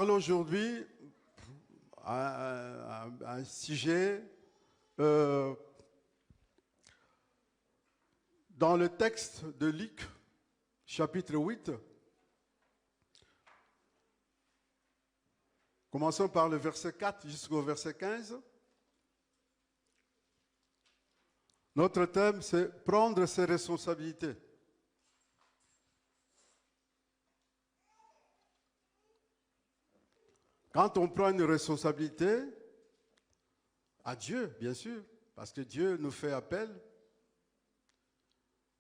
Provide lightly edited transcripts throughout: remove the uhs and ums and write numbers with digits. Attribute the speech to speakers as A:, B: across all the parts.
A: parler aujourd'hui un sujet dans le texte de Luc, chapitre 8. Commençons par le verset 4 jusqu'au verset 15. Notre thème, c'est prendre ses responsabilités. Quand on prend une responsabilité, à Dieu, bien sûr, parce que Dieu nous fait appel,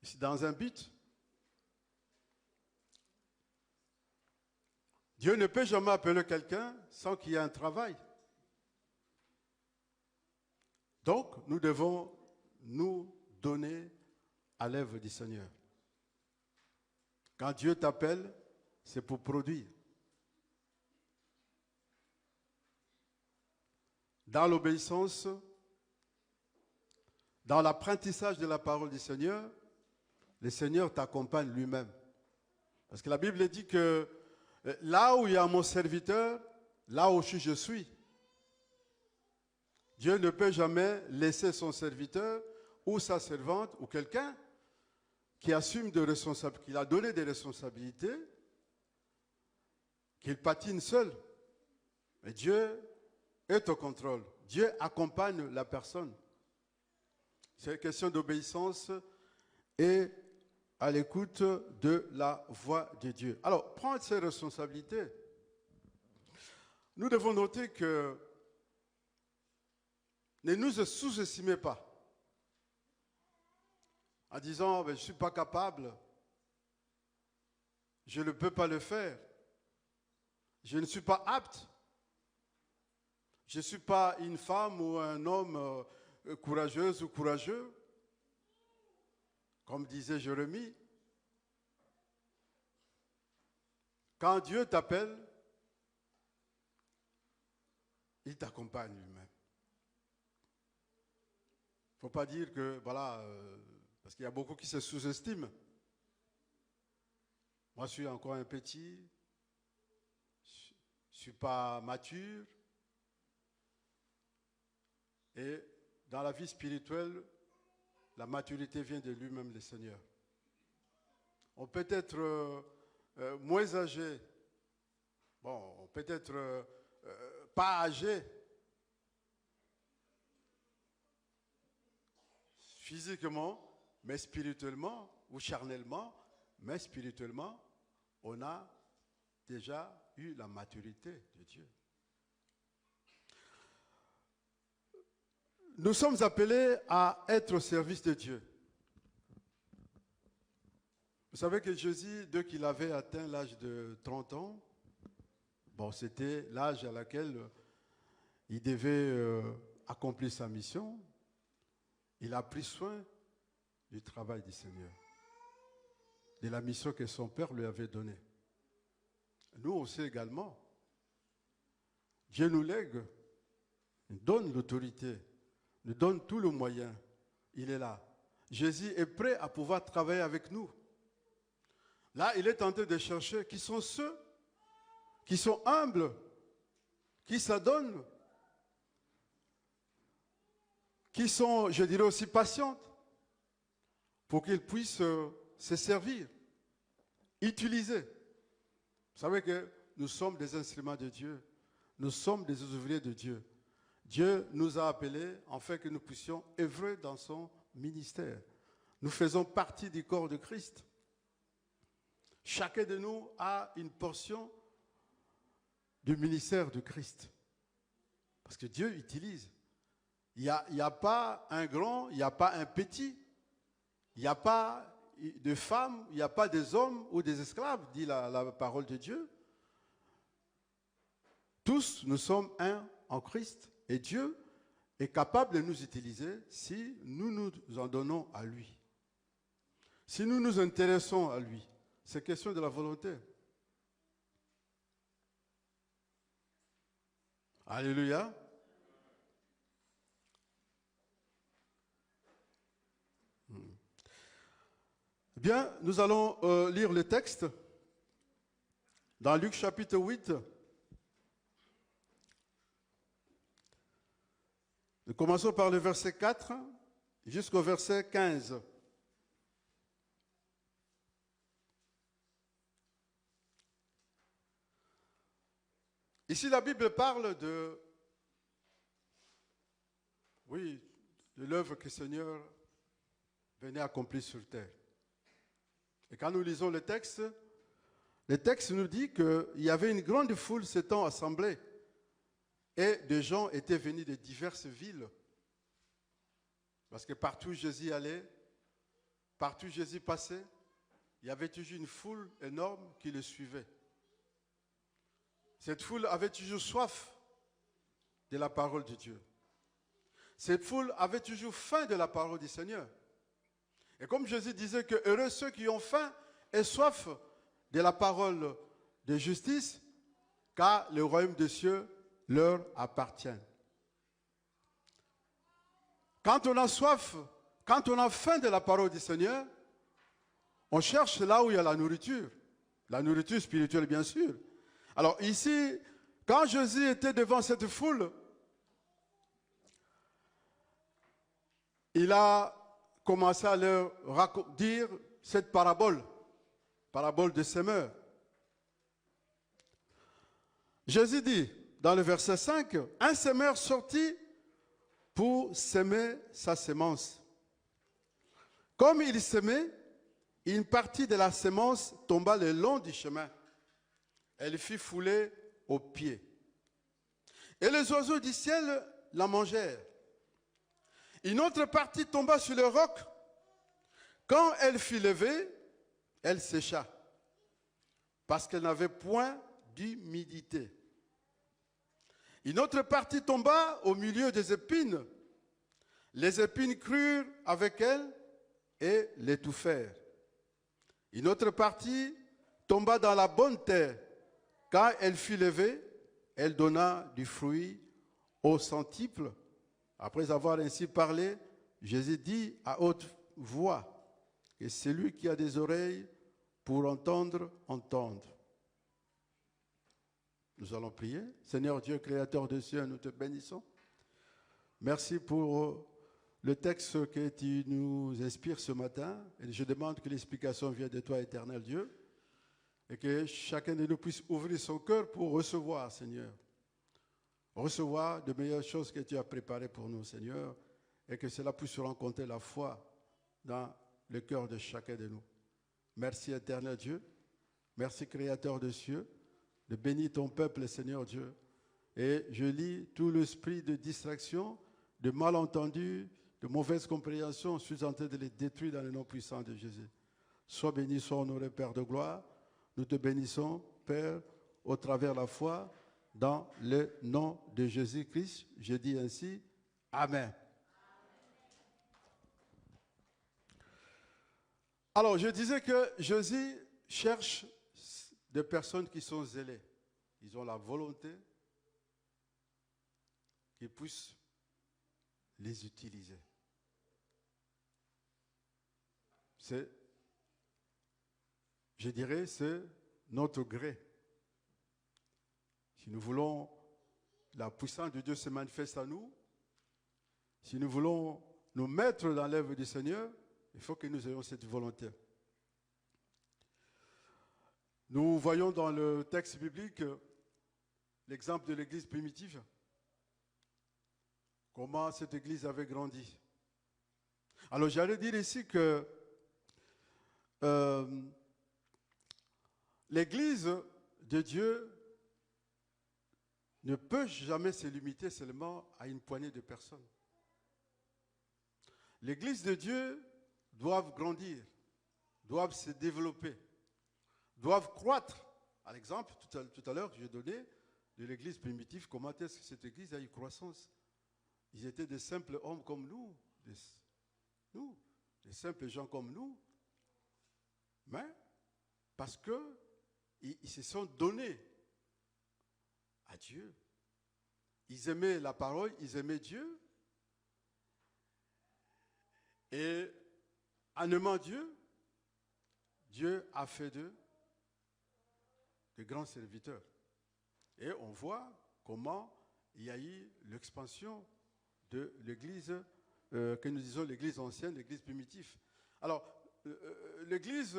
A: c'est dans un but. Dieu ne peut jamais appeler quelqu'un sans qu'il y ait un travail. Donc, nous devons nous donner à l'œuvre du Seigneur. Quand Dieu t'appelle, c'est pour produire. Dans l'obéissance, dans l'apprentissage de la parole du Seigneur, le Seigneur t'accompagne lui-même. Parce que la Bible dit que là où il y a mon serviteur, là aussi je suis. Dieu ne peut jamais laisser son serviteur ou sa servante ou quelqu'un qui assume des responsabilités, qui a donné des responsabilités, qu'il patine seul. Mais Dieu est au contrôle. Dieu accompagne la personne. C'est une question d'obéissance et à l'écoute de la voix de Dieu. Alors, prendre ses responsabilités. Nous devons noter que ne nous sous-estimez pas en disant je ne suis pas capable, je ne peux pas le faire, je ne suis pas apte. Je ne suis pas une femme ou un homme courageuse ou courageux, comme disait Jérémie. Quand Dieu t'appelle, il t'accompagne lui-même. Il ne faut pas dire que, voilà, parce qu'il y a beaucoup qui se sous-estiment. Moi, je suis encore un petit, je ne suis pas mature. Et dans la vie spirituelle, la maturité vient de lui-même, le Seigneur. On peut être moins âgé, bon, on peut être pas âgé, physiquement, mais spirituellement, ou charnellement, mais spirituellement, on a déjà eu la maturité de Dieu. Nous sommes appelés à être au service de Dieu. Vous savez que Jésus, dès qu'il avait atteint l'âge de 30 ans, bon, c'était l'âge à laquelle il devait accomplir sa mission. Il a pris soin du travail du Seigneur, de la mission que son Père lui avait donnée. Nous aussi également. Dieu nous lègue, nous donne l'autorité, nous donne tout le moyen. Il est là. Jésus est prêt à pouvoir travailler avec nous. Là, il est en train de chercher qui sont ceux qui sont humbles, qui s'adonnent, qui sont, je dirais aussi, patientes, pour qu'ils puissent se servir, utiliser. Vous savez que nous sommes des instruments de Dieu, nous sommes des ouvriers de Dieu. Dieu nous a appelés afin que nous puissions œuvrer dans son ministère. Nous faisons partie du corps de Christ. Chacun de nous a une portion du ministère de Christ. Parce que Dieu utilise. Il n'y a pas un grand, il n'y a pas un petit, il n'y a pas de femmes, il n'y a pas des hommes ou des esclaves, dit la parole de Dieu. Tous, nous sommes un en Christ. Et Dieu est capable de nous utiliser si nous nous en donnons à lui. Si nous nous intéressons à lui. C'est question de la volonté. Alléluia. Bien, nous allons lire le texte dans Luc chapitre 8. Nous commençons par le verset 4 jusqu'au verset 15. Ici, la Bible parle de l'œuvre que le Seigneur venait accomplir sur terre. Et quand nous lisons le texte nous dit qu'il y avait une grande foule s'étant assemblée et des gens étaient venus de diverses villes. Parce que partout Jésus allait, partout Jésus passait, il y avait toujours une foule énorme qui le suivait. Cette foule avait toujours soif de la parole de Dieu. Cette foule avait toujours faim de la parole du Seigneur. Et comme Jésus disait que heureux ceux qui ont faim et soif de la parole de justice, car le royaume des cieux leur appartient. Quand on a soif, quand on a faim de la parole du Seigneur, on cherche là où il y a la nourriture spirituelle bien sûr. Alors ici, quand Jésus était devant cette foule, il a commencé à leur dire cette parabole de semeur. Jésus dit dans le verset 5, un semeur sortit pour semer sa semence. Comme il semait, une partie de la semence tomba le long du chemin. Elle fut foulée aux pieds. Et les oiseaux du ciel la mangèrent. Une autre partie tomba sur le roc. Quand elle fut levée, elle sécha, parce qu'elle n'avait point d'humidité. Une autre partie tomba au milieu des épines. Les épines crurent avec elle et l'étouffèrent. Une autre partie tomba dans la bonne terre. Quand elle fut levée, elle donna du fruit au centuple. Après avoir ainsi parlé, Jésus dit à haute voix que celui qui a des oreilles pour entendre, entende. Nous allons prier. Seigneur Dieu, créateur des cieux, nous te bénissons. Merci pour le texte que tu nous inspires ce matin. Et je demande que l'explication vienne de toi, éternel Dieu. Et que chacun de nous puisse ouvrir son cœur pour recevoir, Seigneur. Recevoir de meilleures choses que tu as préparées pour nous, Seigneur. Et que cela puisse rencontrer la foi dans le cœur de chacun de nous. Merci, éternel Dieu. Merci, créateur des cieux. De bénir ton peuple, Seigneur Dieu. Et je lis tout l'esprit de distraction, de malentendu, de mauvaise compréhension. Je suis en train de les détruire dans le nom puissant de Jésus. Sois béni, sois honoré, Père de gloire. Nous te bénissons, Père, au travers de la foi, dans le nom de Jésus-Christ. Je dis ainsi, Amen. Alors, je disais que Jésus cherche des personnes qui sont zélées. Ils ont la volonté qu'ils puissent les utiliser. Je dirais, c'est notre gré. Si nous voulons la puissance de Dieu se manifeste à nous, si nous voulons nous mettre dans l'œuvre du Seigneur, il faut que nous ayons cette volonté. Nous voyons dans le texte biblique l'exemple de l'église primitive, comment cette église avait grandi. Alors j'allais dire ici que l'église de Dieu ne peut jamais se limiter seulement à une poignée de personnes. L'église de Dieu doit grandir, doit se développer, doit croître. Par exemple, tout à l'heure, j'ai donné de l'église primitive comment est-ce que cette église a eu croissance. Ils étaient des simples hommes comme nous, des simples gens comme nous, mais parce qu'ils se sont donnés à Dieu. Ils aimaient la parole, ils aimaient Dieu. Et en aimant Dieu, Dieu a fait d'eux de grands serviteurs. Et on voit comment il y a eu l'expansion de l'Église, que nous disons l'Église ancienne, l'Église primitive. Alors, l'Église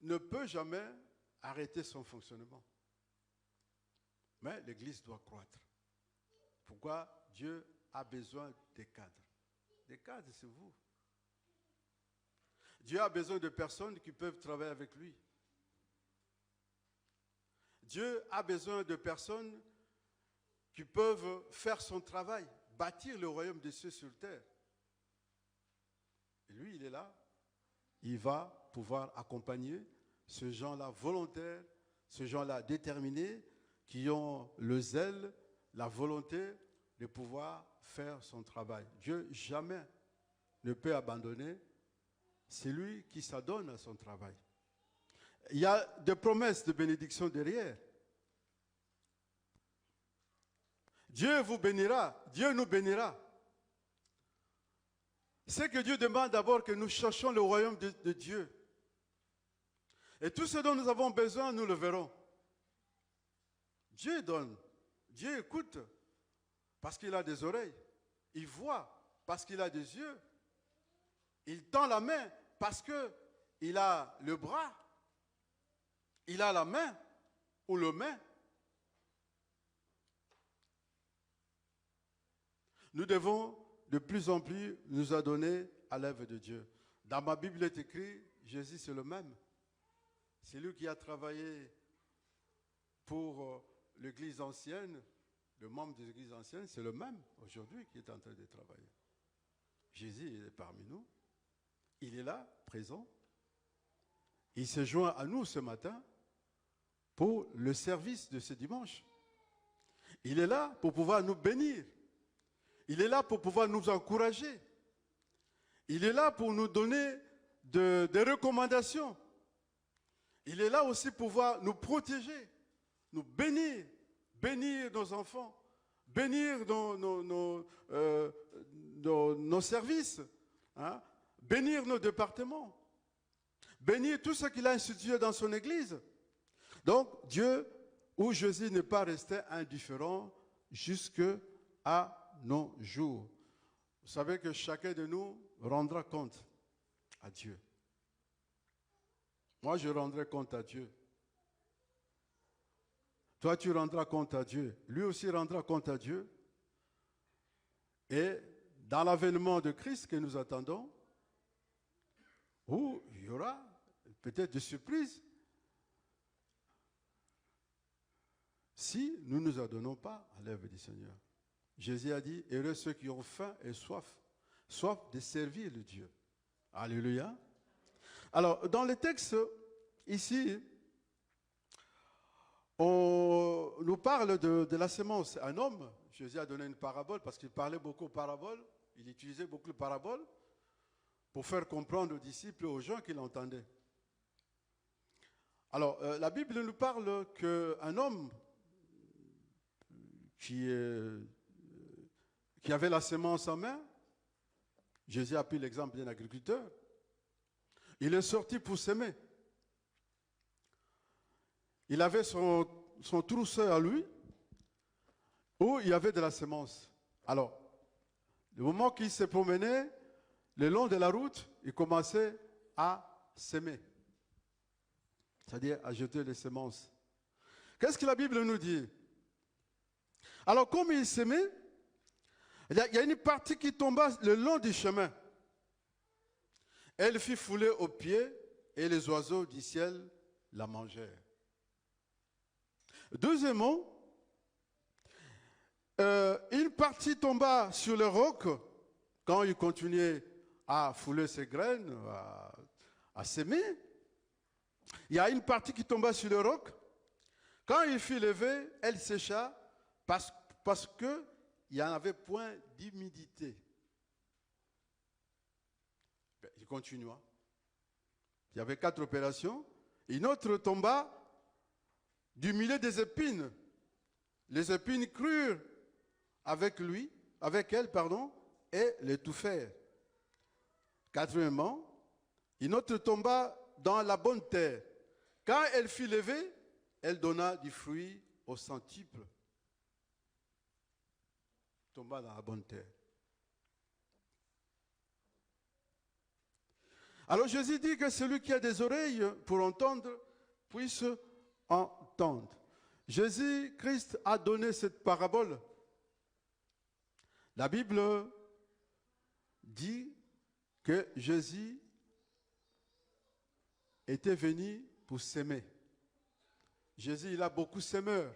A: ne peut jamais arrêter son fonctionnement. Mais l'Église doit croître. Pourquoi Dieu a besoin des cadres? Des cadres, c'est vous. Dieu a besoin de personnes qui peuvent travailler avec lui. Dieu a besoin de personnes qui peuvent faire son travail, bâtir le royaume des cieux sur terre. Et lui, il est là. Il va pouvoir accompagner ces gens-là volontaires, ces gens-là déterminés, qui ont le zèle, la volonté de pouvoir faire son travail. Dieu jamais ne peut abandonner celui qui s'adonne à son travail. Il y a des promesses de bénédiction derrière. Dieu vous bénira, Dieu nous bénira. C'est que Dieu demande d'abord que nous cherchions le royaume de Dieu. Et tout ce dont nous avons besoin, nous le verrons. Dieu donne, Dieu écoute parce qu'il a des oreilles. Il voit parce qu'il a des yeux. Il tend la main parce qu'il a le bras. Il a la main ou le main. Nous devons de plus en plus nous adonner à l'œuvre de Dieu. Dans ma Bible, il est écrit, Jésus c'est le même. C'est lui qui a travaillé pour l'Église ancienne, le membre de l'Église ancienne, c'est le même aujourd'hui qui est en train de travailler. Jésus il est parmi nous. Il est là, présent. Il se joint à nous ce matin pour le service de ce dimanche. Il est là pour pouvoir nous bénir. Il est là pour pouvoir nous encourager. Il est là pour nous donner des recommandations. Il est là aussi pour pouvoir nous protéger, nous bénir, bénir nos enfants, bénir nos services, hein, bénir nos départements, bénir tout ce qu'il a institué dans son Église. Donc Dieu ou Jésus n'est pas resté indifférent jusqu'à nos jours. Vous savez que chacun de nous rendra compte à Dieu. Moi, je rendrai compte à Dieu. Toi, tu rendras compte à Dieu. Lui aussi rendra compte à Dieu. Et dans l'avènement de Christ que nous attendons, où il y aura peut-être des surprises si nous ne nous adonnons pas à l'œuvre du Seigneur. Jésus a dit, heureux ceux qui ont faim et soif de servir le Dieu. Alléluia. Alors, dans le texte, ici, on nous parle de la semence. Un homme, Jésus a donné une parabole parce qu'il parlait beaucoup aux paraboles, il utilisait beaucoup de paraboles pour faire comprendre aux disciples et aux gens qui l'entendaient. Alors, la Bible nous parle qu'un homme qui avait la semence en main, Jésus a pris l'exemple d'un agriculteur, il est sorti pour s'aimer. Il avait son trousseau à lui, où il y avait de la semence. Alors, le moment qu'il s'est promené, le long de la route, il commençait à s'aimer. C'est-à-dire à jeter les semences. Qu'est-ce que la Bible nous dit? Alors, comme il s'aimait, il y a une partie qui tomba le long du chemin. Elle fut foulée aux pieds et les oiseaux du ciel la mangèrent. Deuxièmement, une partie tomba sur le roc quand il continuait à fouler ses graines, à s'aimer. Il y a une partie qui tomba sur le roc. Quand il fut levé, elle sécha parce qu'il n'y en avait point d'humidité. Il continua. Il y avait 4 opérations. Une autre tomba du milieu des épines. Les épines crurent avec elle, et l'étouffèrent. Quatrièmement, une autre tomba dans la bonne terre. Quand elle fut levée, elle donna du fruit au centuple. tomba dans la bonne terre. Alors Jésus dit que celui qui a des oreilles pour entendre puisse entendre. Jésus-Christ a donné cette parabole. La Bible dit que Jésus était venu pour s'aimer. Jésus, il a beaucoup semeur.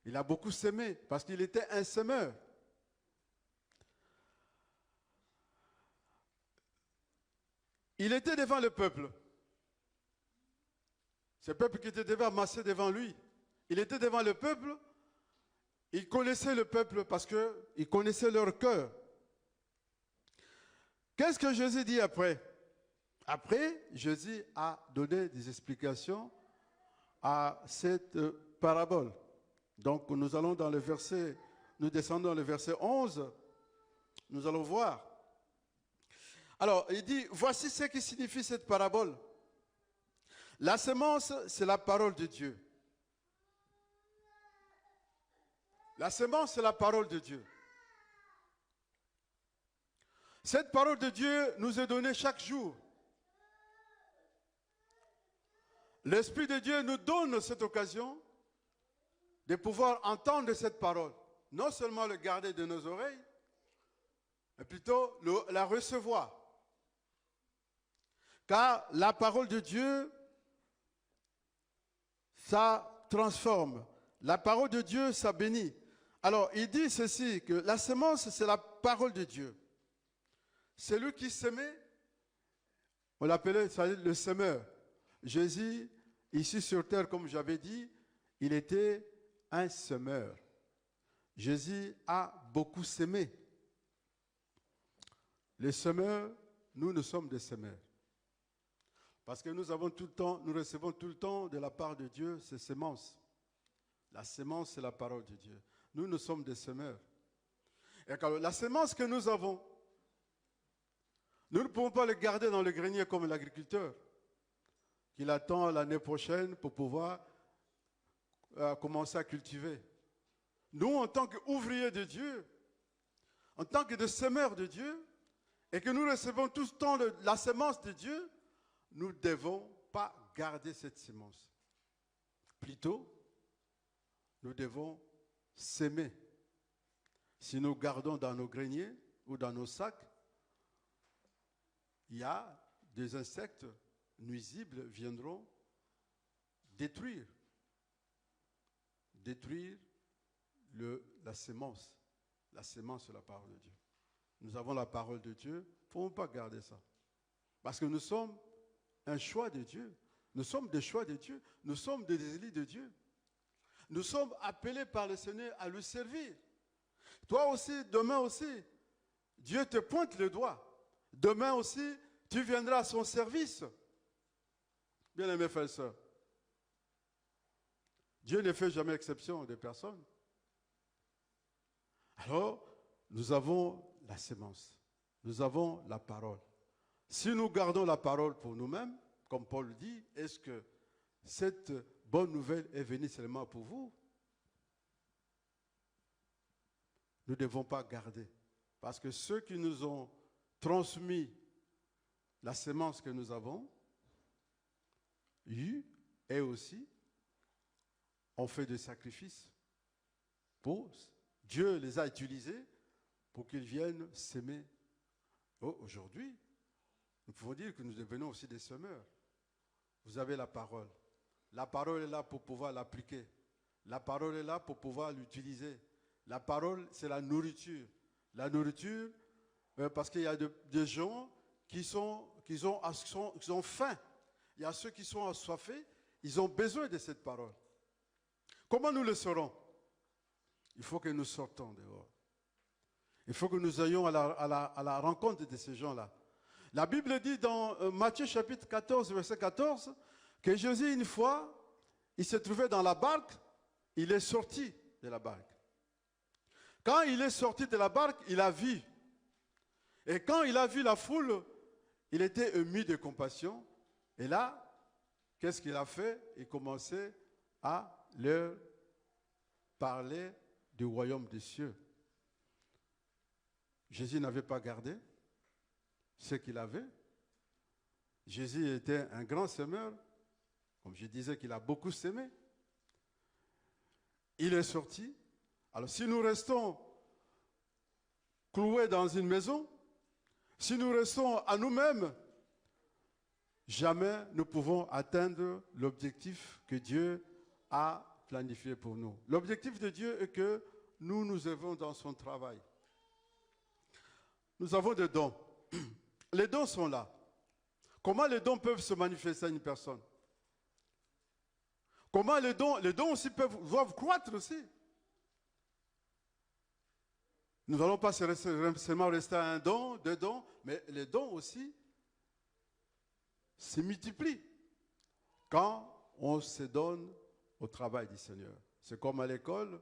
A: Il a beaucoup semé parce qu'il était un semeur. Il était devant le peuple. Ce peuple qui était amassé devant lui. Il était devant le peuple. Il connaissait le peuple parce qu'il connaissait leur cœur. Qu'est-ce que Jésus dit après? Après, Jésus a donné des explications à cette parabole. Donc nous allons dans le verset, nous descendons dans le verset 11. Nous allons voir. Alors, il dit, voici ce qui signifie cette parabole. La semence, c'est la parole de Dieu. La semence, c'est la parole de Dieu. Cette parole de Dieu nous est donnée chaque jour. L'Esprit de Dieu nous donne cette occasion de pouvoir entendre cette parole. Non seulement le garder de nos oreilles, mais plutôt la recevoir. Car la parole de Dieu, ça transforme. La parole de Dieu, ça bénit. Alors, il dit ceci, que la semence, c'est la parole de Dieu. Celui qui semait, on l'appelait le semeur. Jésus, ici sur terre, comme j'avais dit, il était un semeur. Jésus a beaucoup semé. Les semeurs, nous sommes des semeurs. Parce que nous recevons tout le temps de la part de Dieu ces semences. La semence, c'est la parole de Dieu. Nous sommes des semeurs. Et quand la semence que nous avons, nous ne pouvons pas le garder dans le grenier comme l'agriculteur, qu'il attend l'année prochaine pour pouvoir commencer à cultiver. Nous, en tant qu'ouvriers de Dieu, en tant que des semeurs de Dieu, et que nous recevons tout le temps la semence de Dieu, nous ne devons pas garder cette semence. Plutôt, nous devons s'aimer. Si nous gardons dans nos greniers ou dans nos sacs, il y a des insectes nuisibles viendront détruire la semence. La semence, c'est la parole de Dieu. Nous avons la parole de Dieu, il ne faut pas garder ça. Parce que nous sommes un choix de Dieu. Nous sommes des choix de Dieu. Nous sommes des élus de Dieu. Nous sommes appelés par le Seigneur à le servir. Toi aussi, demain aussi, Dieu te pointe le doigt. Demain aussi, tu viendras à son service. Bien-aimés frères et sœurs, Dieu ne fait jamais exception des personnes. Alors, nous avons la semence. Nous avons la parole. Si nous gardons la parole pour nous-mêmes, comme Paul dit, est-ce que cette bonne nouvelle est venue seulement pour vous? Nous ne devons pas garder. Parce que ceux qui nous ont transmis la semence que nous avons eue, et aussi, ont fait des sacrifices. Dieu les a utilisés pour qu'ils viennent s'aimer. Aujourd'hui, nous pouvons dire que nous devenons aussi des semeurs. Vous avez la parole. La parole est là pour pouvoir l'appliquer. La parole est là pour pouvoir l'utiliser. La parole, c'est la nourriture. La nourriture, parce qu'il y a des gens qui ont faim. Il y a ceux qui sont assoiffés. Ils ont besoin de cette parole. Comment nous le saurons? Il faut que nous sortons dehors. Il faut que nous ayons à la rencontre de ces gens-là. La Bible dit dans Matthieu chapitre 14, verset 14, que Jésus, une fois, il se trouvait dans la barque, il est sorti de la barque. Quand il est sorti de la barque, il a vu. Et quand il a vu la foule, il était ému de compassion. Et là, qu'est-ce qu'il a fait? Il commençait à leur parler du royaume des cieux. Jésus n'avait pas gardé ce qu'il avait. Jésus était un grand semeur. Comme je disais qu'il a beaucoup semé. Il est sorti. Alors si nous restons cloués dans une maison, si nous restons à nous-mêmes, jamais nous pouvons atteindre l'objectif que Dieu a planifié pour nous. L'objectif de Dieu est que nous œuvrons dans son travail. Nous avons des dons. Les dons sont là. Comment les dons peuvent se manifester à une personne? Comment les dons aussi doivent croître aussi. Nous n'allons pas seulement rester à un don, deux dons, mais les dons aussi se multiplient quand on se donne au travail du Seigneur. C'est comme à l'école.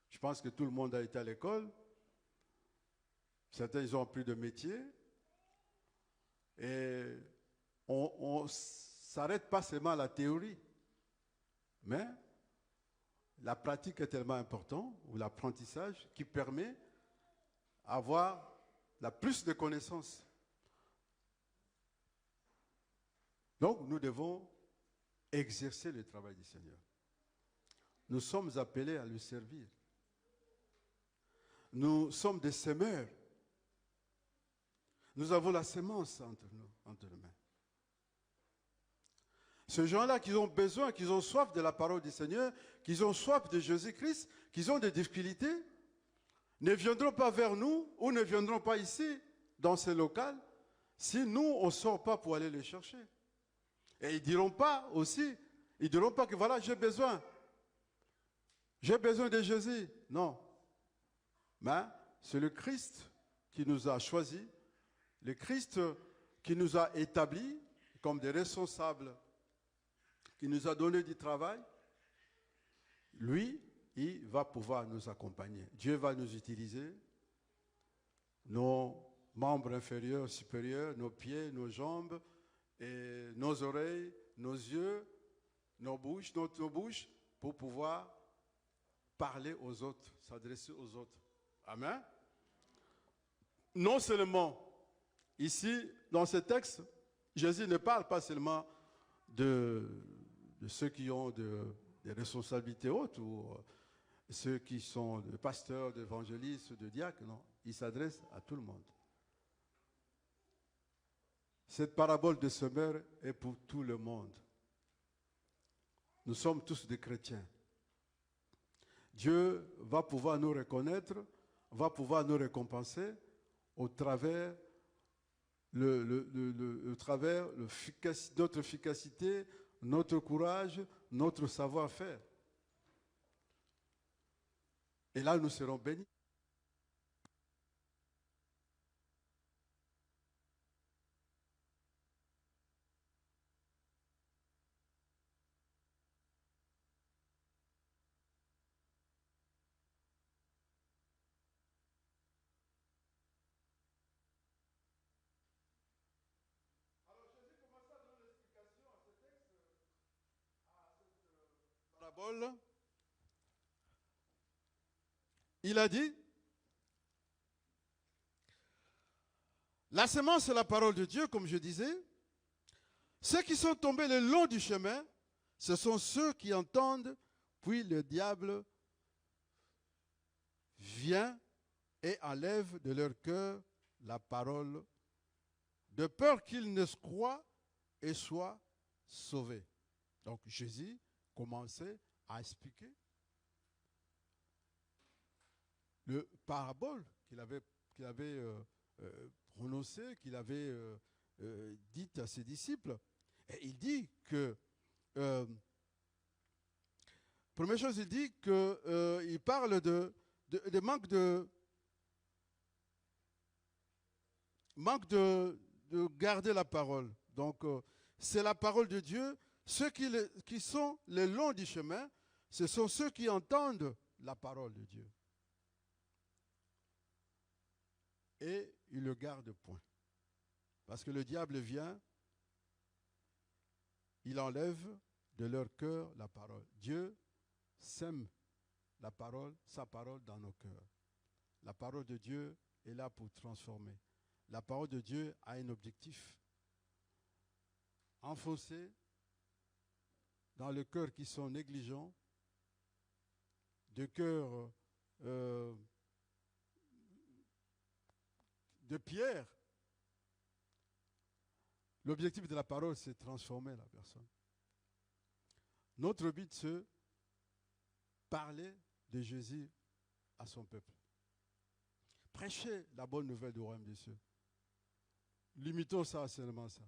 A: Je pense que tout le monde a été à l'école. Certains, ils ont appris de métier. Et on ne s'arrête pas seulement à la théorie. Mais la pratique est tellement importante, ou l'apprentissage, qui permet d'avoir la plus de connaissances. Donc, nous devons exercer le travail du Seigneur. Nous sommes appelés à le servir. Nous sommes des semeurs. Nous avons la semence entre nos mains. Ces gens-là qui ont besoin, qui ont soif de la parole du Seigneur, qui ont soif de Jésus-Christ, qui ont des difficultés, ne viendront pas vers nous ou ne viendront pas ici, dans ce local, si nous, on ne sort pas pour aller les chercher. Et ils ne diront pas aussi, ils ne diront pas que voilà, j'ai besoin de Jésus. Non. Mais c'est le Christ qui nous a choisis, le Christ qui nous a établis comme des responsables, qui nous a donné du travail. Lui, il va pouvoir nous accompagner. Dieu va nous utiliser, nos membres inférieurs, supérieurs, nos pieds, nos jambes, et nos oreilles, nos yeux, nos bouches, notre bouche, pour pouvoir parler aux autres, s'adresser aux autres. Amen. Non seulement, ici, dans ce texte, Jésus ne parle pas seulement de ceux qui ont des responsabilités hautes ou ceux qui sont des pasteurs, d'évangélistes, de diacres. Non, il s'adresse à tout le monde. Cette parabole de semeur est pour tout le monde. Nous sommes tous des chrétiens. Dieu va pouvoir nous reconnaître, va pouvoir nous récompenser au travers notre efficacité, notre courage, notre savoir-faire. Et là, nous serons bénis. Parabole. Il a dit, la semence c'est la parole de Dieu, comme je disais. Ceux qui sont tombés le long du chemin, ce sont ceux qui entendent, puis le diable vient et enlève de leur cœur la parole, de peur qu'ils ne se croient et soient sauvés. Donc Jésus commençait à expliquer le parabole qu'il avait prononcé, qu'il avait dit à ses disciples. Et il dit que, première chose, il dit qu'il parle de manque de garder la parole. Donc, c'est la parole de Dieu. Ceux qui sont le long du chemin, ce sont ceux qui entendent la parole de Dieu. Et ils le gardent point. Parce que le diable vient, il enlève de leur cœur la parole. Dieu sème la parole, sa parole dans nos cœurs. La parole de Dieu est là pour transformer. La parole de Dieu a un objectif. Enfoncer dans le cœur qui sont négligents, de cœurs de pierre. L'objectif de la parole, c'est de transformer la personne. Notre but, c'est parler de Jésus à son peuple. Prêcher la bonne nouvelle du royaume des cieux. Limitons ça seulement ça.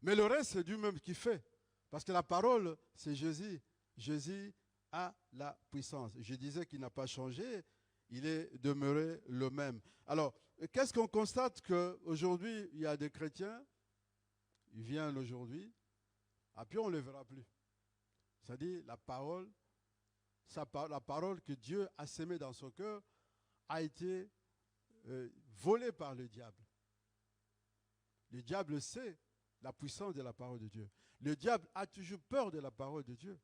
A: Mais le reste, c'est Dieu même qui fait. Parce que la parole, c'est Jésus. Jésus a la puissance. Je disais qu'il n'a pas changé. Il est demeuré le même. Alors, qu'est-ce qu'on constate? Qu'aujourd'hui, il y a des chrétiens, ils viennent aujourd'hui, et puis on ne les verra plus. C'est-à-dire, la parole que Dieu a sémée dans son cœur a été volée par le diable. Le diable sait la puissance de la parole de Dieu. Le diable a toujours peur de la parole de Dieu.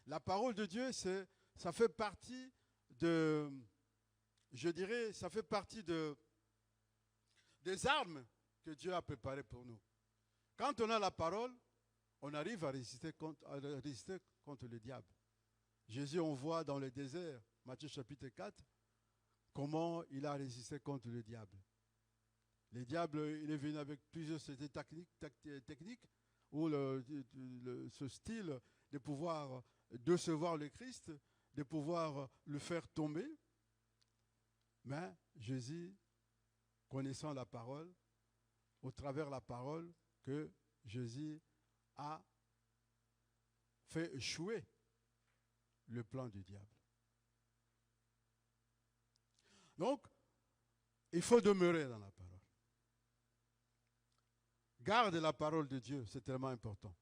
A: La parole de Dieu, ça fait partie ça fait partie des armes que Dieu a préparées pour nous. Quand on a la parole, on arrive à résister contre le diable. Jésus, on voit dans le désert, Matthieu chapitre 4, comment il a résisté contre le diable. Le diable, il est venu avec plusieurs techniques ou ce style de pouvoir décevoir le Christ, de pouvoir le faire tomber. Mais Jésus, connaissant la parole, au travers de la parole, que Jésus a fait échouer le plan du diable. Donc, il faut demeurer dans la parole. Garde la parole de Dieu, c'est tellement important.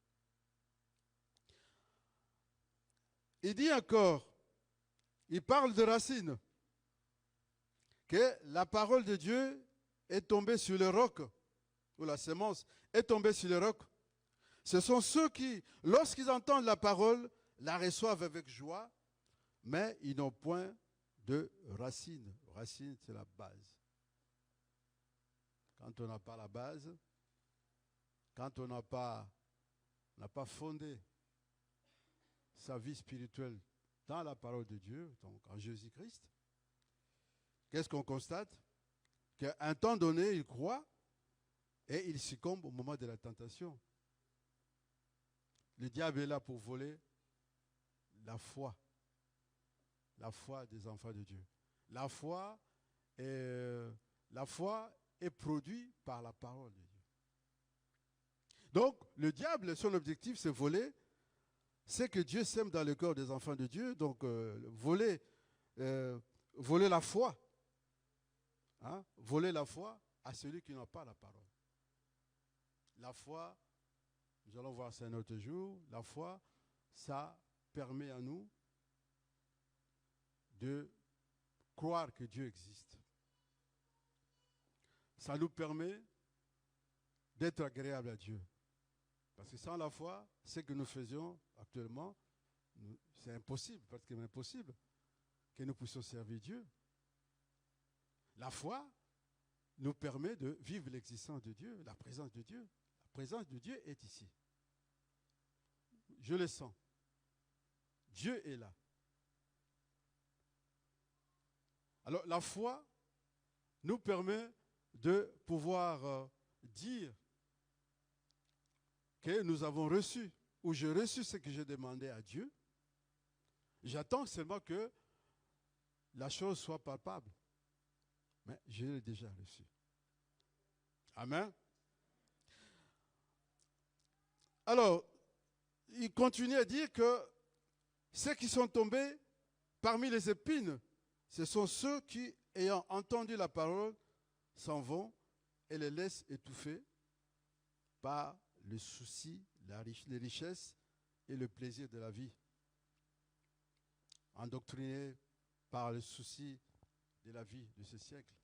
A: Il dit encore, il parle de racines, que la parole de Dieu est tombée sur le roc, ou la semence est tombée sur le roc. Ce sont ceux qui, lorsqu'ils entendent la parole, la reçoivent avec joie, mais ils n'ont point de racines. Racine, c'est la base. Quand on n'a pas la base, quand on n'a pas fondé sa vie spirituelle dans la parole de Dieu, donc en Jésus-Christ, qu'est-ce qu'on constate? Qu'à un temps donné, il croit et il succombe au moment de la tentation. Le diable est là pour voler la foi des enfants de Dieu. La foi est produite par la parole de Dieu. Donc, le diable, son objectif, c'est voler. C'est que Dieu sème dans le cœur des enfants de Dieu. Donc, voler la foi. Hein? Voler la foi à celui qui n'a pas la parole. La foi, nous allons voir ça un autre jour, la foi, ça permet à nous de croire que Dieu existe. Ça nous permet d'être agréable à Dieu. Parce que sans la foi, ce que nous faisions actuellement, c'est impossible, parce qu'il est impossible que nous puissions servir Dieu. La foi nous permet de vivre l'existence de Dieu, la présence de Dieu. La présence de Dieu est ici. Je le sens. Dieu est là. Alors la foi nous permet de pouvoir dire que nous avons reçu, ou j'ai reçu ce que j'ai demandé à Dieu. J'attends seulement que la chose soit palpable. Mais je l'ai déjà reçu. Amen. Alors, il continue à dire que ceux qui sont tombés parmi les épines, ce sont ceux qui, ayant entendu la parole, s'en vont et les laissent étouffer par le souci, les richesses et le plaisir de la vie. Endoctrinés par le souci de la vie de ce siècle.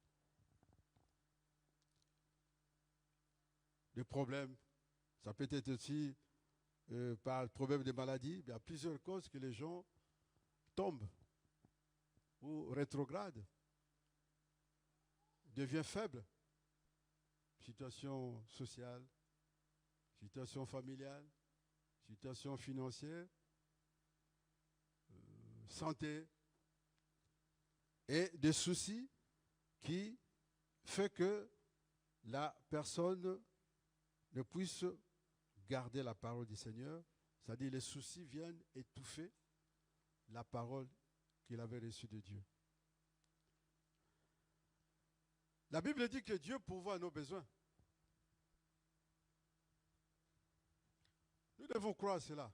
A: Le problème, ça peut être aussi par le problème des maladies. Il y a plusieurs causes que les gens tombent ou rétrogradent. devient faible, situation sociale, situation familiale, situation financière, santé, et des soucis qui fait que la personne ne puisse garder la parole du Seigneur, c'est-à-dire les soucis viennent étouffer la parole qu'il avait reçue de Dieu. La Bible dit que Dieu pourvoit à nos besoins. Nous devons croire cela.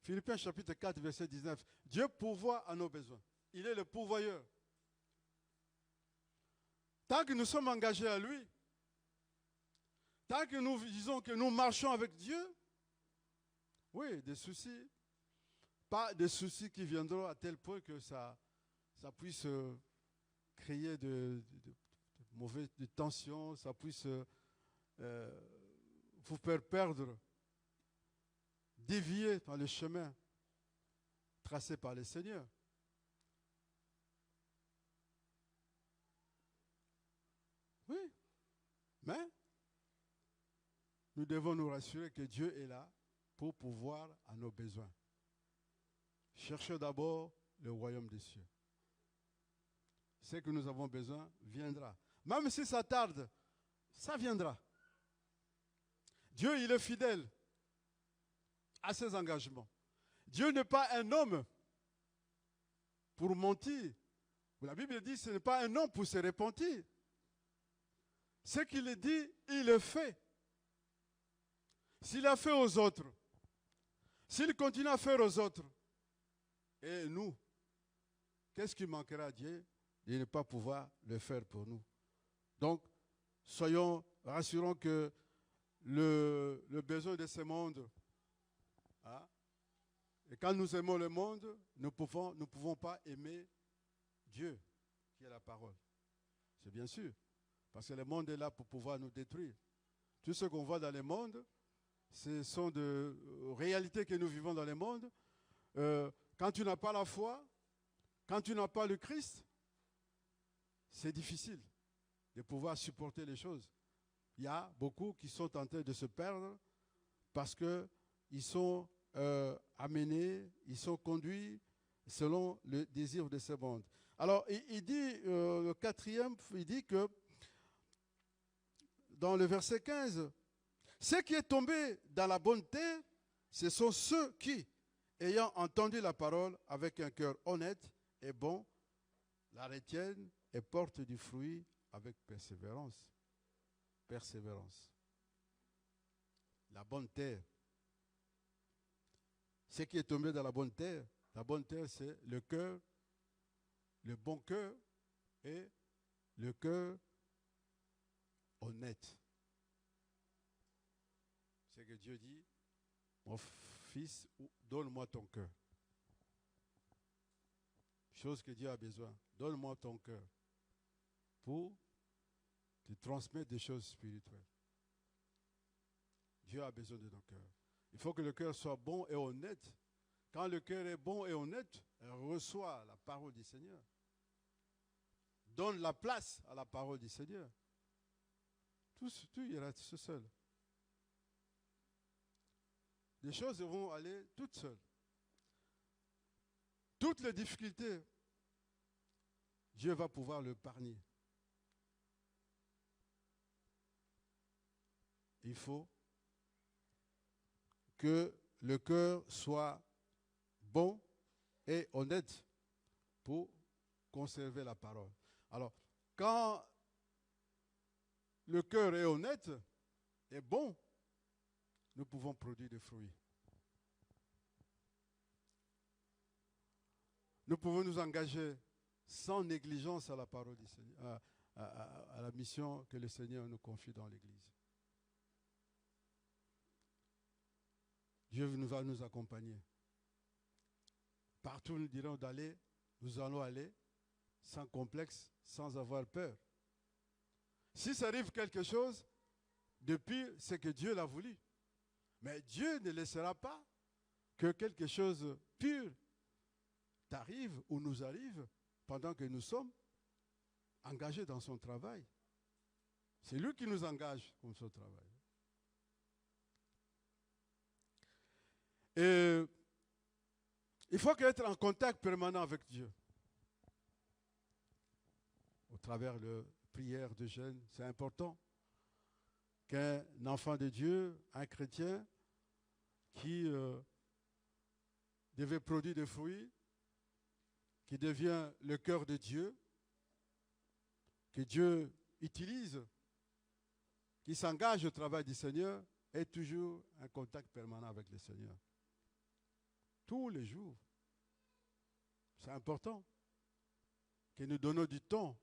A: Philippiens chapitre 4, verset 19. Dieu pourvoit à nos besoins. Il est le pourvoyeur. Tant que nous sommes engagés à lui, tant que nous disons que nous marchons avec Dieu, oui, des soucis, pas des soucis qui viendront à tel point que ça puisse créer de mauvaises tensions, ça puisse vous faire perdre, dévier dans le chemin tracé par le Seigneur. Oui, mais nous devons nous rassurer que Dieu est là pour pourvoir à nos besoins. Cherchez d'abord le royaume des cieux. Ce que nous avons besoin viendra. Même si ça tarde, ça viendra. Dieu, il est fidèle à ses engagements. Dieu n'est pas un homme pour mentir. La Bible dit que ce n'est pas un homme pour se repentir. Ce qu'il dit, il le fait. S'il a fait aux autres, s'il continue à faire aux autres, et nous, qu'est-ce qui manquera à Dieu de ne pas pouvoir le faire pour nous? Donc, soyons rassurants que le besoin de ce monde, hein, et quand nous aimons le monde, nous ne pouvons pas aimer Dieu, qui est la parole. C'est bien sûr. Parce que le monde est là pour pouvoir nous détruire. Tout ce qu'on voit dans le monde, ce sont des réalités que nous vivons dans le monde. Quand tu n'as pas la foi, quand tu n'as pas le Christ, c'est difficile de pouvoir supporter les choses. Il y a beaucoup qui sont en train de se perdre parce qu'ils sont amenés, ils sont conduits selon le désir de ce monde. Alors, il dit, le quatrième, il dit que dans le verset 15, ce qui est tombé dans la bonne terre, ce sont ceux qui, ayant entendu la parole avec un cœur honnête et bon, la retiennent et portent du fruit avec persévérance. Persévérance. La bonne terre. Ce qui est tombé dans la bonne terre, c'est le cœur, le bon cœur et le cœur honnête. C'est que Dieu dit, mon fils, donne-moi ton cœur. Chose que Dieu a besoin. Donne-moi ton cœur pour te transmettre des choses spirituelles. Dieu a besoin de ton cœur. Il faut que le cœur soit bon et honnête. Quand le cœur est bon et honnête, il reçoit la parole du Seigneur. Donne la place à la parole du Seigneur. Tout ira tout seul. Les choses vont aller toutes seules. Toutes les difficultés, Dieu va pouvoir le épargner. Il faut que le cœur soit bon et honnête pour conserver la parole. Alors, quand le cœur est honnête et bon, nous pouvons produire des fruits. Nous pouvons nous engager sans négligence à la parole du Seigneur, à la mission que le Seigneur nous confie dans l'Église. Dieu va nous accompagner. Partout nous dirons d'aller, nous allons aller sans complexe, sans avoir peur. Si ça arrive quelque chose, depuis, c'est que Dieu l'a voulu. Mais Dieu ne laissera pas que quelque chose de pur t'arrive ou nous arrive pendant que nous sommes engagé dans son travail. C'est lui qui nous engage comme son travail. Et il faut être en contact permanent avec Dieu. Au travers de prières, de jeûnes, c'est important qu'un enfant de Dieu, un chrétien, qui devait produire des fruits, qui devient le cœur de Dieu, que Dieu utilise, qui s'engage au travail du Seigneur, ait toujours un contact permanent avec le Seigneur. Tous les jours. C'est important que nous donnons du temps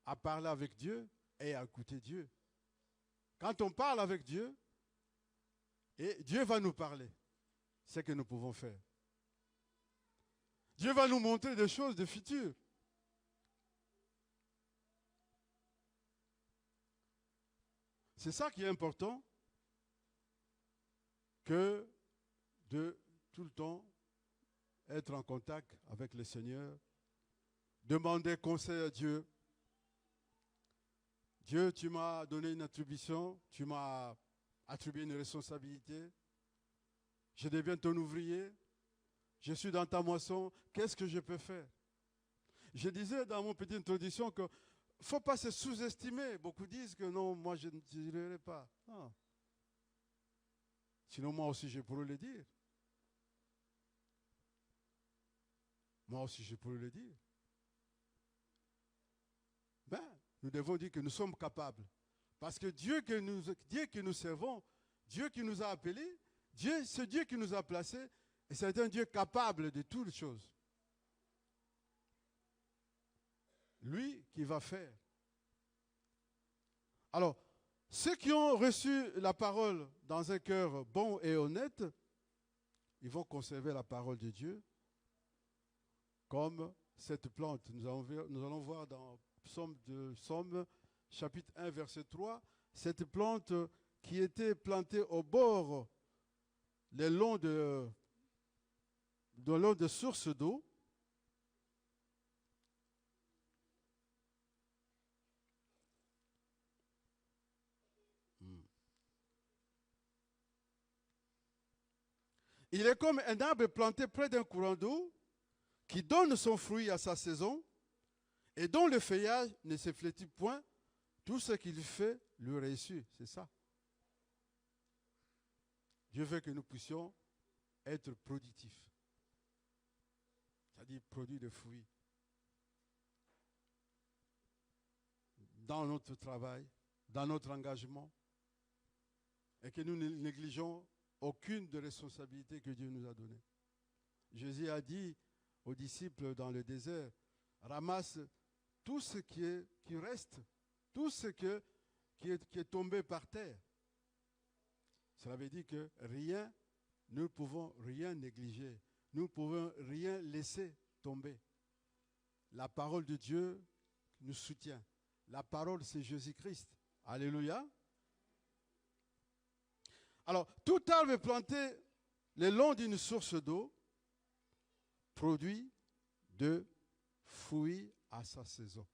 A: à parler avec Dieu et à écouter Dieu. Quand on parle avec Dieu, et Dieu va nous parler, ce que nous pouvons faire. Dieu va nous montrer des choses de futur. C'est ça qui est important, que de tout le temps être en contact avec le Seigneur, demander conseil à Dieu. Dieu, tu m'as donné une attribution, tu m'as attribué une responsabilité. Je deviens ton ouvrier. Je suis dans ta moisson. Qu'est-ce que je peux faire? Je disais dans mon petite introduction qu'il ne faut pas se sous-estimer. Beaucoup disent que non, moi je ne dirai pas. Non. Sinon, moi aussi, je pourrais le dire. Moi aussi, je pourrais le dire. Ben, nous devons dire que nous sommes capables. Parce que Dieu que nous servons, Dieu qui nous a appelés, c'est Dieu qui nous a placés, et c'est un Dieu capable de toutes choses. Lui qui va faire. Alors, ceux qui ont reçu la parole dans un cœur bon et honnête, ils vont conserver la parole de Dieu comme cette plante. Nous allons voir dans Psaume chapitre 1, verset 3, cette plante qui était plantée au bord, le long de sources d'eau. Il est comme un arbre planté près d'un courant d'eau qui donne son fruit à sa saison et dont le feuillage ne se flétrit point. Tout ce qu'il fait lui réussit. C'est ça. Dieu veut que nous puissions être productifs. C'est-à-dire produire des fruits dans notre travail, dans notre engagement, et que nous ne négligeons aucune des responsabilités que Dieu nous a données. Jésus a dit aux disciples dans le désert, ramasse tout ce qui reste, tout ce qui est tombé par terre. Cela veut dire que nous ne pouvons rien négliger, nous ne pouvons rien laisser tomber. La parole de Dieu nous soutient. La parole, c'est Jésus-Christ. Alléluia. Alors, tout arbre planté le long d'une source d'eau produit de fruits à sa saison.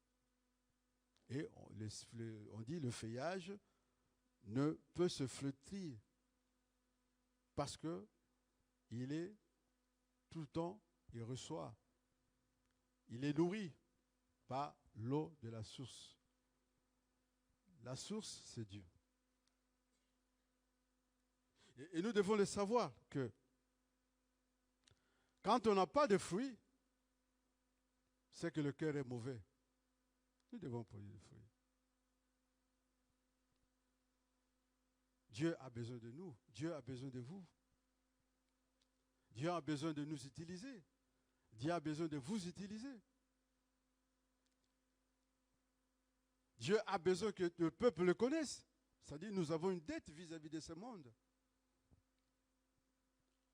A: Et on dit le feuillage ne peut se flétrir parce que il est tout le temps, il reçoit, il est nourri par l'eau de la source. La source, c'est Dieu. Et nous devons le savoir que quand on n'a pas de fruits, c'est que le cœur est mauvais. Nous devons produire des fruits. Dieu a besoin de nous. Dieu a besoin de vous. Dieu a besoin de nous utiliser. Dieu a besoin de vous utiliser. Dieu a besoin que le peuple le connaisse. C'est-à-dire que nous avons une dette vis-à-vis de ce monde.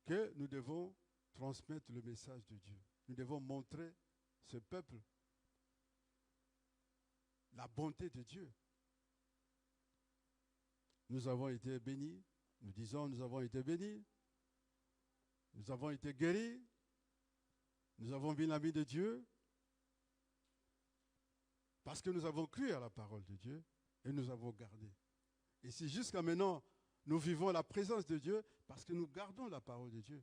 A: Que nous devons transmettre le message de Dieu. Nous devons montrer ce peuple la bonté de Dieu. Nous avons été bénis. Nous disons nous avons été bénis. Nous avons été guéris. Nous avons vu l'ami de Dieu. Parce que nous avons cru à la parole de Dieu et nous avons gardé. Et si jusqu'à maintenant, nous vivons la présence de Dieu, parce que nous gardons la parole de Dieu.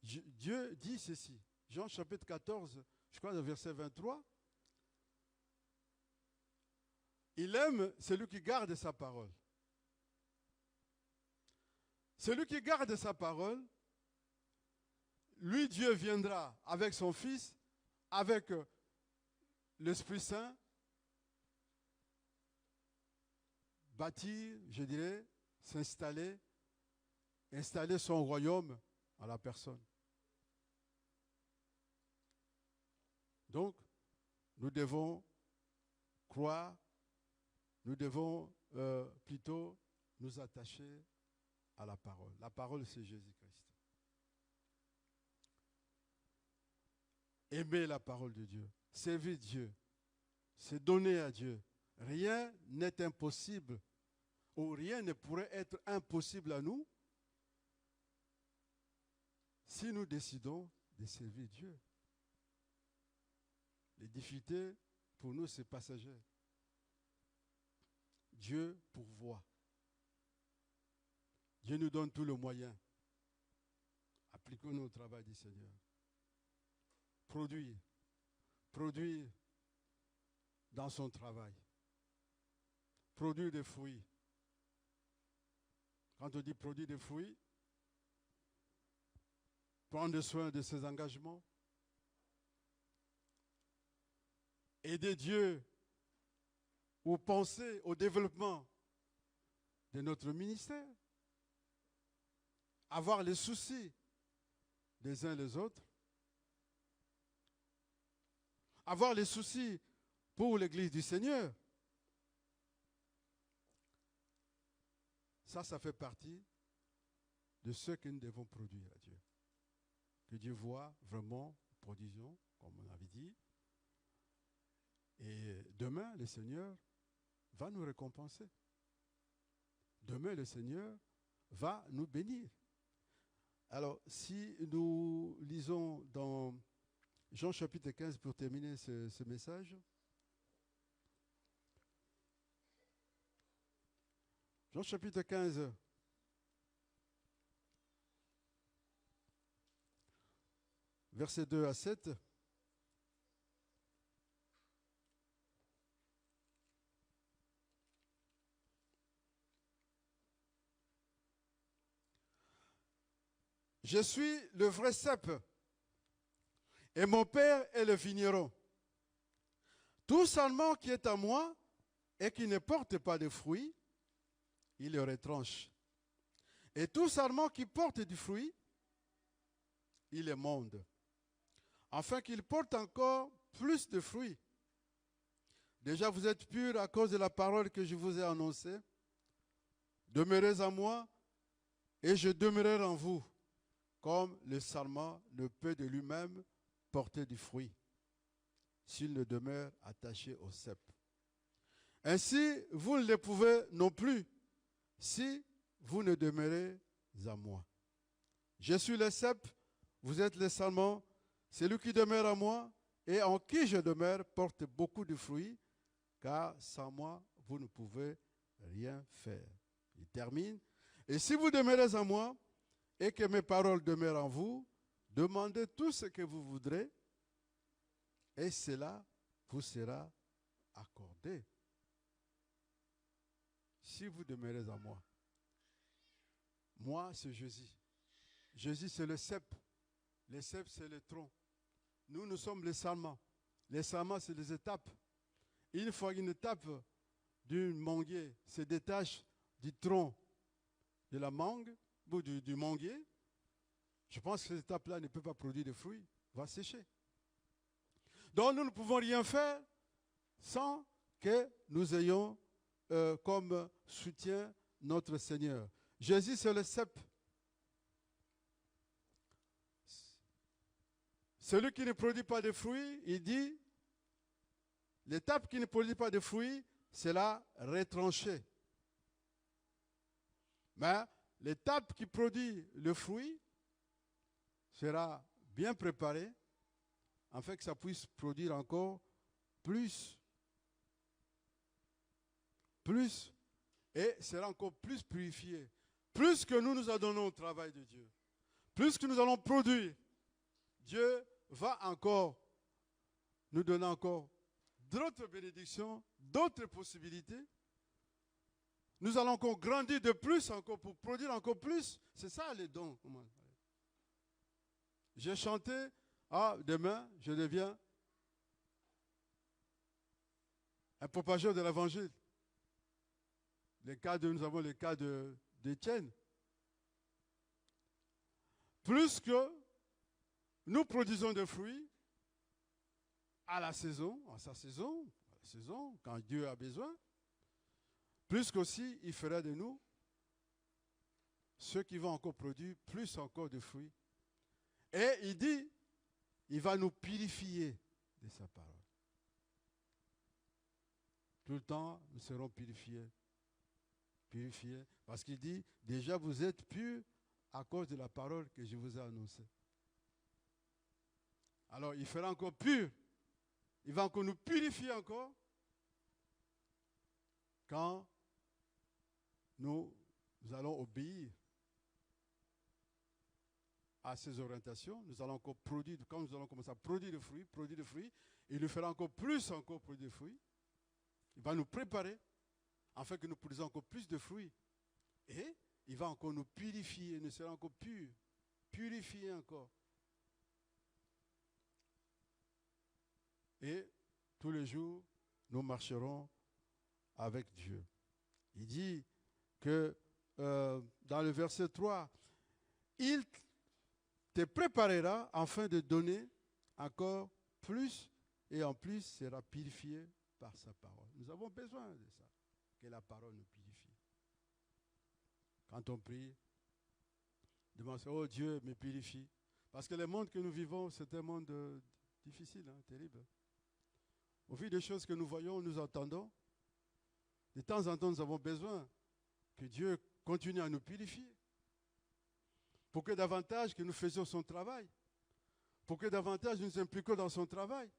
A: Dieu dit ceci, Jean chapitre 14, je crois, le verset 23, il aime celui qui garde sa parole. Celui qui garde sa parole, lui, Dieu viendra avec son Fils, avec l'Esprit Saint, bâtir, je dirais, s'installer, installer son royaume à la personne. Donc, nous devons croire, nous devons plutôt nous attacher à la parole. La parole, c'est Jésus-Christ. Aimer la parole de Dieu, servir Dieu, se donner à Dieu. Rien n'est impossible, ou rien ne pourrait être impossible à nous si nous décidons de servir Dieu. Les difficultés, pour nous, c'est passager. Dieu pourvoit. Dieu nous donne tout le moyen. Appliquons-nous au travail du Seigneur. Produire dans son travail. Produire des fruits. Quand on dit produire des fruits, prendre soin de ses engagements, aider Dieu ou penser au développement de notre ministère, avoir les soucis des uns les autres, avoir les soucis pour l'Église du Seigneur. Ça fait partie de ce que nous devons produire à Dieu. Que Dieu voit vraiment, produisons, comme on avait dit. Et demain, le Seigneur va nous récompenser. Demain, le Seigneur va nous bénir. Alors, si nous lisons dans Jean chapitre 15 pour terminer ce message, Jean chapitre 15, versets 2 à 7. Je suis le vrai cep et mon Père est le vigneron. Tout sarment qui est à moi et qui ne porte pas de fruits, il le retranche. Et tout sarment qui porte du fruit, il le monde, afin qu'il porte encore plus de fruits. Déjà vous êtes purs à cause de la parole que je vous ai annoncée. Demeurez en moi et je demeurerai en vous. Comme le sarment ne peut de lui-même porter du fruit, s'il ne demeure attaché au cep. Ainsi, vous ne le pouvez non plus, si vous ne demeurez à moi. Je suis le cep, vous êtes le sarment, celui qui demeure à moi et en qui je demeure porte beaucoup de fruits, car sans moi, vous ne pouvez rien faire. Il termine. Et si vous demeurez en moi, et que mes paroles demeurent en vous, demandez tout ce que vous voudrez, et cela vous sera accordé. Si vous demeurez en moi. Moi, c'est Jésus. Jésus, c'est le cep. Le cep, c'est le tronc. Nous sommes les sarments. Les sarments, c'est les étapes. Une fois qu'une étape du manguier se détache du tronc de la mangue, du manguier, je pense que cette étape-là ne peut pas produire de fruits, va sécher. Donc nous ne pouvons rien faire sans que nous ayons comme soutien notre Seigneur. Jésus, c'est le cep. Celui qui ne produit pas de fruits, il dit, l'étape qui ne produit pas de fruits, c'est la retrancher. Mais l'étape qui produit le fruit sera bien préparée afin que ça puisse produire encore plus plus, et sera encore plus purifié. Plus que nous adonnons au travail de Dieu, plus que nous allons produire, Dieu va encore nous donner encore d'autres bénédictions, d'autres possibilités. Nous allons encore grandir de plus encore pour produire encore plus. C'est ça les dons. J'ai chanté, demain je deviens un propageur de l'évangile. Nous avons le cas d'Étienne. Plus que nous produisons des fruits à sa saison, quand Dieu a besoin, plus qu'aussi il fera de nous ceux qui vont encore produire plus encore de fruits. Et il dit, il va nous purifier de sa parole. Tout le temps, nous serons purifiés. Purifiés. Parce qu'il dit, déjà vous êtes purs à cause de la parole que je vous ai annoncée. Alors, il fera encore pur. Il va encore nous purifier encore quand nous allons obéir à ses orientations. Nous allons encore produire, quand nous allons commencer à produire des fruits, il nous fera encore plus encore produire des fruits. Il va nous préparer afin que nous produisions encore plus de fruits. Et il va encore nous purifier, nous serons encore purs, purifiés encore. Et tous les jours, nous marcherons avec Dieu. Il dit que dans le verset 3, il te préparera afin de donner encore plus et en plus sera purifié par sa parole. Nous avons besoin de ça, que la parole nous purifie. Quand on prie, demande, oh Dieu, me purifie. Parce que le monde que nous vivons, c'est un monde difficile, terrible. Au vu des choses que nous voyons, nous entendons, de temps en temps, nous avons besoin que Dieu continue à nous purifier. Pour que davantage que nous faisions son travail. Pour que davantage nous impliquions dans son travail.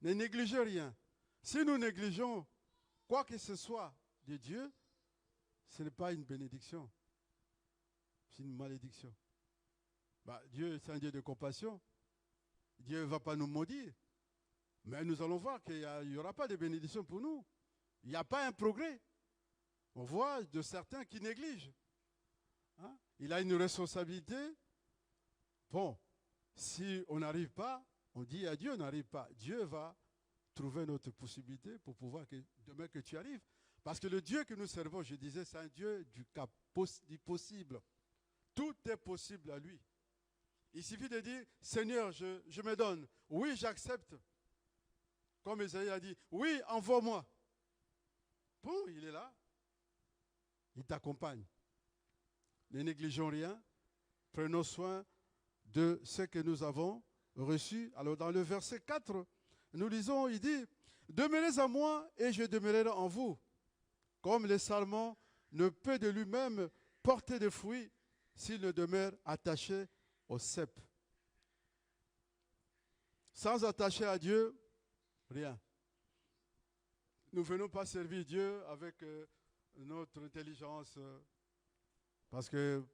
A: Ne négligez rien. Si nous négligeons quoi que ce soit de Dieu, ce n'est pas une bénédiction. C'est une malédiction. Dieu, c'est un Dieu de compassion. Dieu ne va pas nous maudire. Mais nous allons voir qu'il n'y aura pas de bénédiction pour nous. Il n'y a pas un progrès. On voit de certains qui négligent. Il a une responsabilité. Bon, si on n'arrive pas, on dit à Dieu, on n'arrive pas. Dieu va trouver notre possibilité pour pouvoir que demain que tu arrives. Parce que le Dieu que nous servons, je disais, c'est un Dieu du possible. Tout est possible à lui. Il suffit de dire, Seigneur, je me donne. Oui, j'accepte. Comme Isaïe a dit, oui, envoie-moi. Bon, il est là. Il t'accompagne. Ne négligeons rien. Prenons soin de ce que nous avons reçu. Alors dans le verset 4, nous lisons, il dit, demeurez à moi et je demeurerai en vous. Comme le sarment ne peut de lui-même porter de fruits s'il ne demeure attaché au cep. Sans attacher à Dieu, rien. Nous ne venons pas servir Dieu avec notre intelligence, parce que,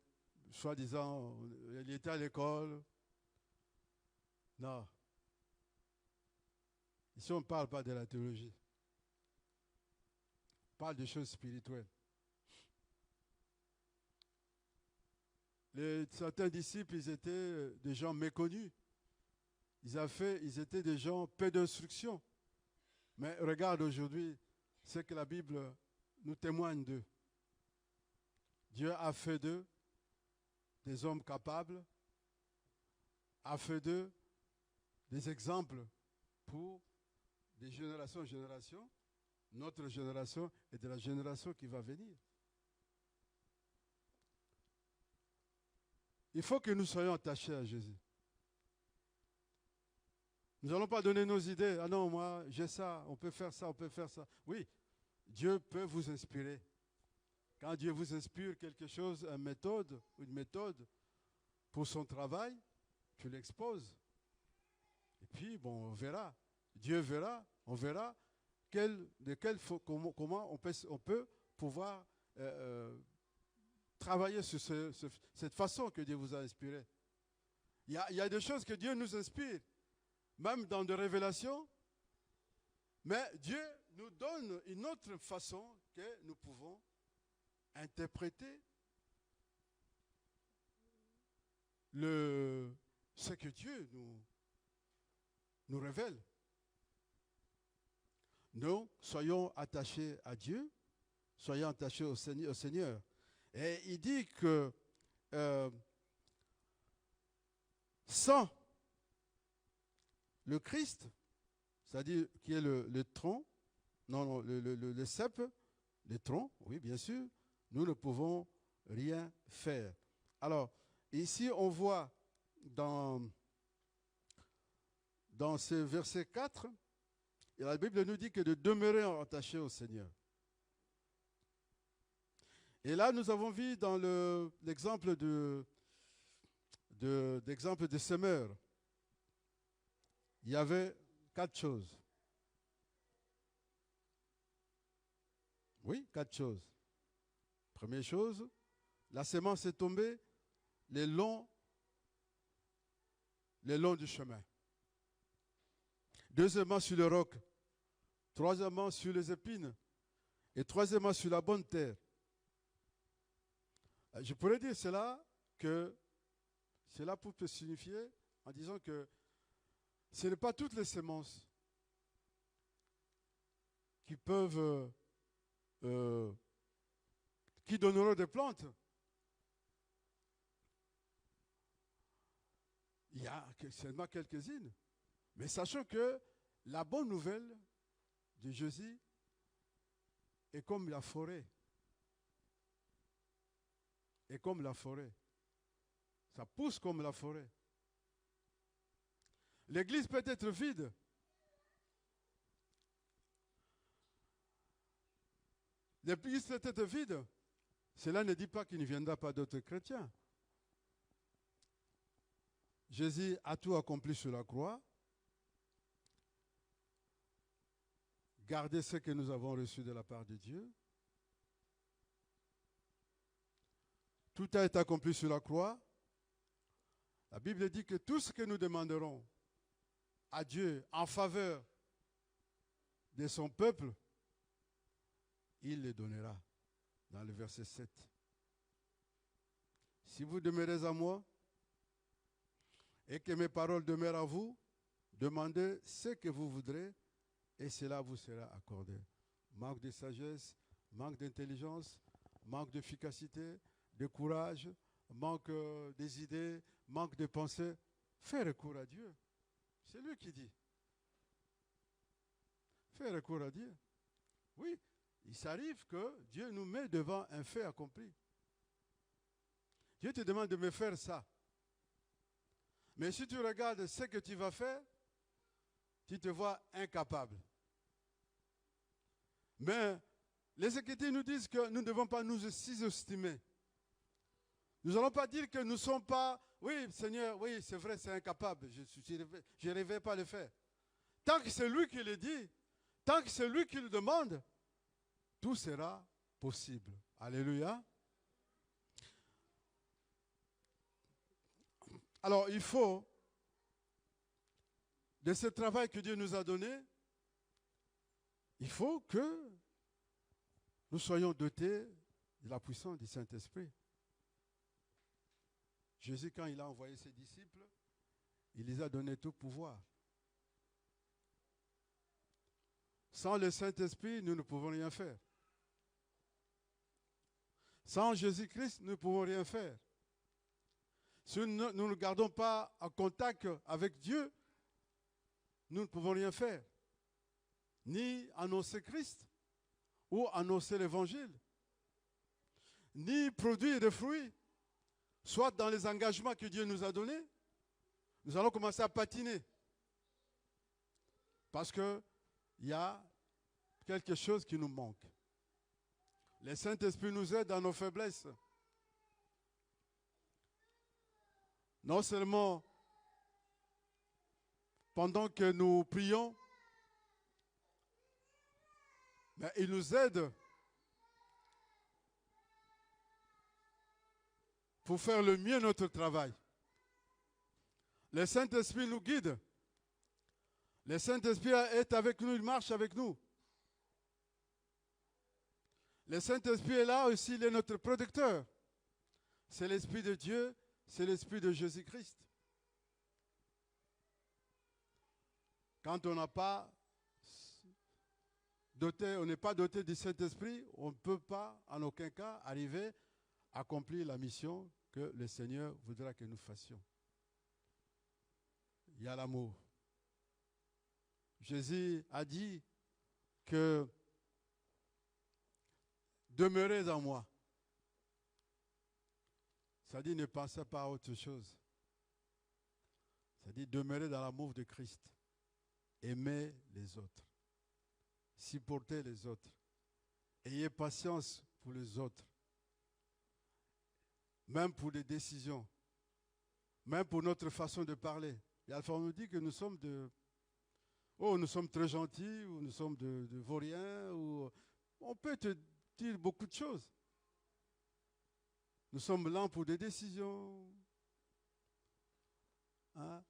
A: soi-disant, il était à l'école. Non. Ici, on ne parle pas de la théologie. On parle de choses spirituelles. Certains disciples, ils étaient des gens méconnus. Ils étaient des gens peu d'instruction. Mais regarde aujourd'hui ce que la Bible nous témoigne d'eux. Dieu a fait d'eux des hommes capables, a fait d'eux des exemples pour des générations en génération, notre génération et de la génération qui va venir. Il faut que nous soyons attachés à Jésus. Nous n'allons pas donner nos idées. Ah non, moi, j'ai ça, on peut faire ça, on peut faire ça. Oui, Dieu peut vous inspirer. Quand Dieu vous inspire quelque chose, une méthode pour son travail, tu l'exposes. Et puis, bon, on verra. Dieu verra, on verra comment on peut pouvoir travailler sur cette façon que Dieu vous a inspiré. Il y a des choses que Dieu nous inspire, même dans des révélations, mais Dieu nous donne une autre façon que nous pouvons interpréter ce que Dieu nous révèle. Nous soyons attachés à Dieu, soyons attachés au Seigneur. Et il dit que sans le Christ, c'est-à-dire qui est le tronc, non, le cep, le tronc, oui, bien sûr, nous ne pouvons rien faire. Alors, ici, on voit dans ce verset 4, et la Bible nous dit que de demeurer attaché au Seigneur. Et là, nous avons vu dans l'exemple d'exemple de semeur, il y avait 4 choses. Oui, 4 choses. Première chose, la semence est tombée le long du chemin. Deuxièmement, sur le roc. Troisièmement, sur les épines. Et troisièmement, sur la bonne terre. Je pourrais dire cela pour te signifier en disant que ce n'est pas toutes les semences qui peuvent, qui donneront des plantes. Il y a seulement quelques-unes. Mais sachant que la bonne nouvelle de Jésus est comme la forêt. Est comme la forêt. Ça pousse comme la forêt. L'église peut être vide. L'église peut être vide. Cela ne dit pas qu'il ne viendra pas d'autres chrétiens. Jésus a tout accompli sur la croix. Gardez ce que nous avons reçu de la part de Dieu. Tout a été accompli sur la croix. La Bible dit que tout ce que nous demanderons à Dieu en faveur de son peuple, il le donnera. Dans le verset 7. Si vous demeurez à moi et que mes paroles demeurent à vous, demandez ce que vous voudrez et cela vous sera accordé. Manque de sagesse, manque d'intelligence, manque d'efficacité, de courage, manque des idées, manque de pensée. Fais recours à Dieu. C'est lui qui dit. Fais recours à Dieu. Oui, il s'arrive que Dieu nous met devant un fait accompli. Dieu te demande de me faire ça. Mais si tu regardes ce que tu vas faire, tu te vois incapable. Mais les Écritures nous disent que nous ne devons pas nous sous-estimer. Nous n'allons pas dire que nous ne sommes pas, oui Seigneur, oui c'est vrai, c'est incapable, je n'arriverai pas à le faire. Tant que c'est lui qui le dit, tant que c'est lui qui le demande, tout sera possible. Alléluia. Alors il faut, de ce travail que Dieu nous a donné, il faut que nous soyons dotés de la puissance du Saint-Esprit. Jésus, quand il a envoyé ses disciples, il les a donné tout pouvoir. Sans le Saint-Esprit, nous ne pouvons rien faire. Sans Jésus-Christ, nous ne pouvons rien faire. Si nous ne gardons pas en contact avec Dieu, nous ne pouvons rien faire. Ni annoncer Christ, ou annoncer l'Évangile, ni produire des fruits, soit dans les engagements que Dieu nous a donnés, nous allons commencer à patiner. Parce qu'il y a quelque chose qui nous manque. Le Saint-Esprit nous aide dans nos faiblesses. Non seulement pendant que nous prions, Mais il nous aide pour faire le mieux notre travail. Le Saint-Esprit nous guide. Le Saint-Esprit est avec nous, il marche avec nous. Le Saint-Esprit est là aussi, il est notre protecteur. C'est l'Esprit de Dieu, c'est l'Esprit de Jésus-Christ. Quand on n'est pas doté du Saint-Esprit, on ne peut pas en aucun cas arriver à accomplir la mission que le Seigneur voudra que nous fassions. Il y a l'amour. Jésus a dit que demeurez en moi. Ça dit ne pensez pas à autre chose. Ça dit demeurez dans l'amour de Christ. Aimez les autres. Supportez les autres. Ayez patience pour les autres. Même pour des décisions. Même pour notre façon de parler. Et Alpha nous dit que nous sommes nous sommes très gentils, ou nous sommes de vauriens, ou on peut te dire beaucoup de choses. Nous sommes lents pour des décisions. Hein?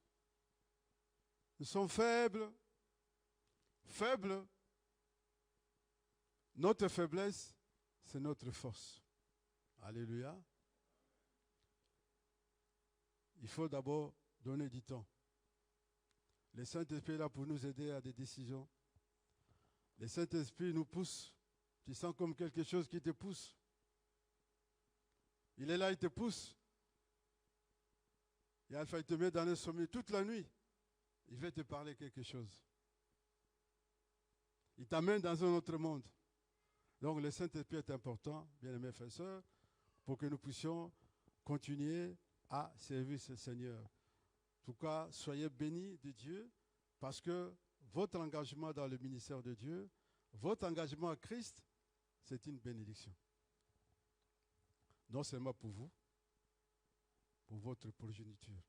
A: Nous sommes faibles. Faibles. Notre faiblesse, c'est notre force. Alléluia. Il faut d'abord donner du temps. Le Saint-Esprit est là pour nous aider à des décisions. Le Saint-Esprit nous pousse. Tu sens comme quelque chose qui te pousse. Il est là, il te pousse. Et Alpha, il te met dans un sommeil toute la nuit. Il veut te parler quelque chose. Il t'amène dans un autre monde. Donc le Saint-Esprit est important, bien-aimés frères et sœurs, pour que nous puissions continuer à servir ce Seigneur. En tout cas, soyez bénis de Dieu, parce que votre engagement dans le ministère de Dieu, votre engagement à Christ, c'est une bénédiction. Non seulement pour vous, pour votre progéniture.